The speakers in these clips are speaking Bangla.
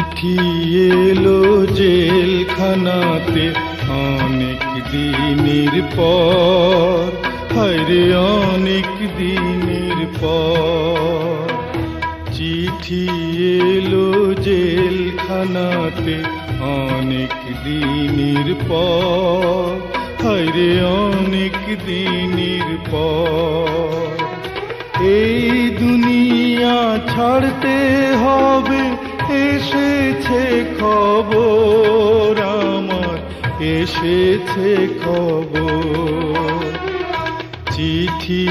চিঠি এলো জেলখানাতে অনেক দিনের পর, হায়রে অনেক দিনের পর। চিঠি এলো জেলখানাতে অনেক দিনের পর, হায়রে অনেক দিনের পর। এই দুনিয়া ছাড়তে হবে, এসেছে খবর আমার, এসেছে খবর। চিঠি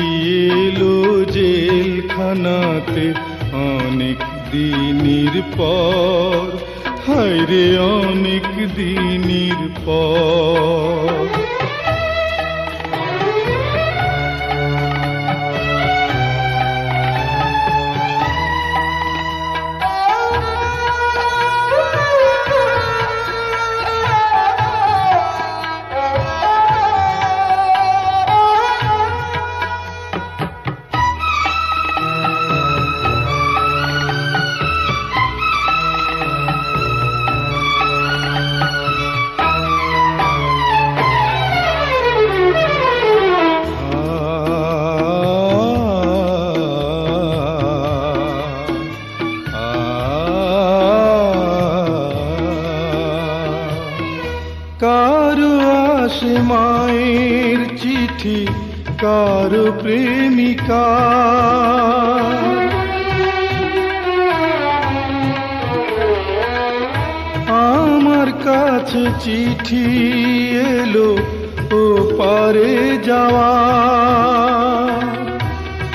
এলো জেলখানাতে অনেক দিনের পর, হায়রে অনেক দিনের পর। কারো আসে মায়ের চিঠি, কারো প্রেমিকা, আমার কাছে চিঠি এলো ও পারে যাওয়া।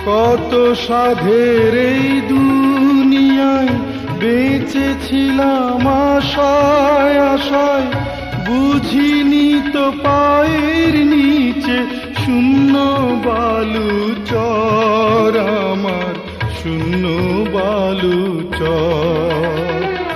কত সাধের এই দুনিয়ায় বেঁচেছিলাম আশায় আশায়, বুঝিনি তো পায়ের নিচে শূন্য বালু চর আমার, শূন্য বালু চর।